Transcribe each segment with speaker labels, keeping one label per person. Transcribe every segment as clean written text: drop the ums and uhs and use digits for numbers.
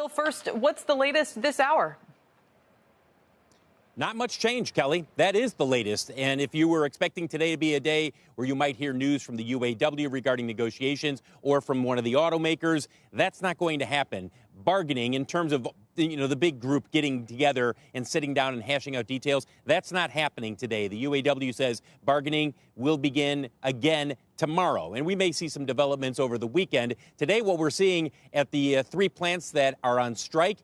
Speaker 1: Bill, first, what's the latest this hour?
Speaker 2: Not much change, Kelly. That is the latest. And if you were expecting today to be a day where you might hear news from the UAW regarding negotiations or from one of the automakers, that's not going to happen. Bargaining in terms of, the big group getting together and sitting down and hashing out details, that's not happening today. The UAW says bargaining will begin again tomorrow. And we may see some developments over the weekend. Today, what we're seeing at the three plants that are on strike,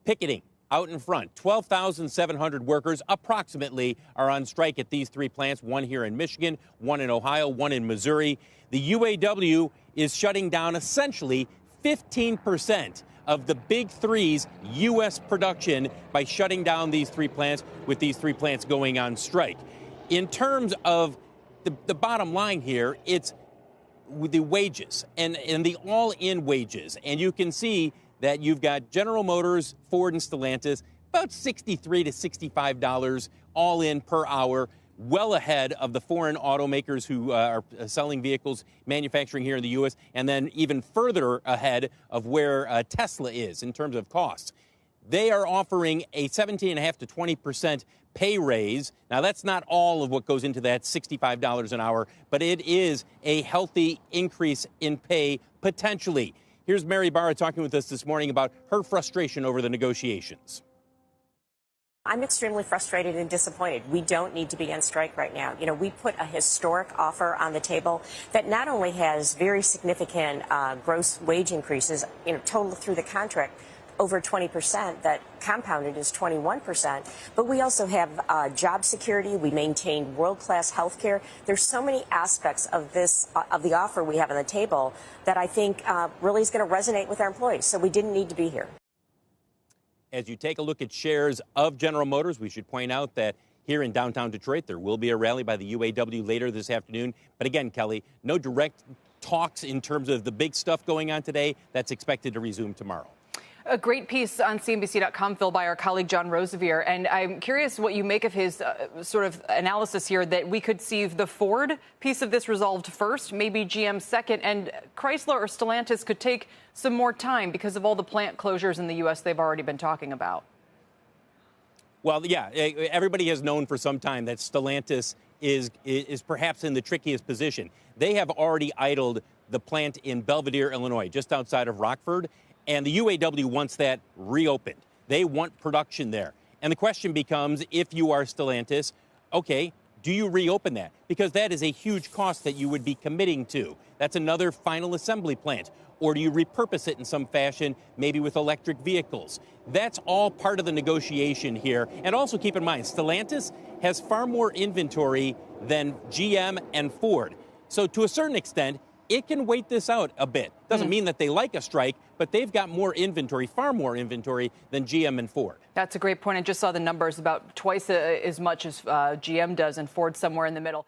Speaker 2: picketing out in front. 12,700 workers approximately are on strike at these three plants, one here in Michigan, one in Ohio, one in Missouri. The UAW is shutting down essentially 15% of the big three's U.S. production by shutting down these three plants, with these three plants going on strike. In terms of the bottom line here, it's the wages and the all-in wages. And you can see that you've got General Motors, Ford, and Stellantis, about $63 to $65 all in per hour, well ahead of the foreign automakers who are selling vehicles, manufacturing here in the U.S., and then even further ahead of where Tesla is in terms of costs. They are offering a 17.5% to 20% pay raise. Now, that's not all of what goes into that $65 an hour, but it is a healthy increase in pay potentially. Here's Mary Barra talking with us this morning about her frustration over the negotiations.
Speaker 3: I'm extremely frustrated and disappointed. We don't need to be on strike right now. We put a historic offer on the table that not only has very significant gross wage increases, total through the contract, over 20%, that compounded is 21%. But we also have job security. We maintain world-class health care. There's so many aspects of this, of the offer we have on the table that I think really is going to resonate with our employees. So we didn't need to be here.
Speaker 2: As you take a look at shares of General Motors, we should point out that here in downtown Detroit, there will be a rally by the UAW later this afternoon. But again, Kelly, no direct talks in terms of the big stuff going on today. That's expected to resume tomorrow.
Speaker 1: A great piece on CNBC.com, Phil, by our colleague John Rosevier. And I'm curious what you make of his sort of analysis here that we could see the Ford piece of this resolved first, maybe GM second, and Chrysler or Stellantis could take some more time because of all the plant closures in the U.S. they've already been talking about.
Speaker 2: Well, yeah, everybody has known for some time that Stellantis is perhaps in the trickiest position. They have already idled the plant in Belvidere, Illinois, just outside of Rockford. And the UAW wants that reopened. They want production there. And the question becomes, if you are Stellantis, okay, do you reopen that? Because that is a huge cost that you would be committing to. That's another final assembly plant. Or do you repurpose it in some fashion, maybe with electric vehicles? That's all part of the negotiation here. And also keep in mind, Stellantis has far more inventory than GM and Ford. So to a certain extent, it can wait this out a bit. Doesn't mean that they like a strike, but they've got more inventory, far more inventory than GM and Ford.
Speaker 1: That's a great point. I just saw the numbers, about twice as much as GM does, and Ford somewhere in the middle.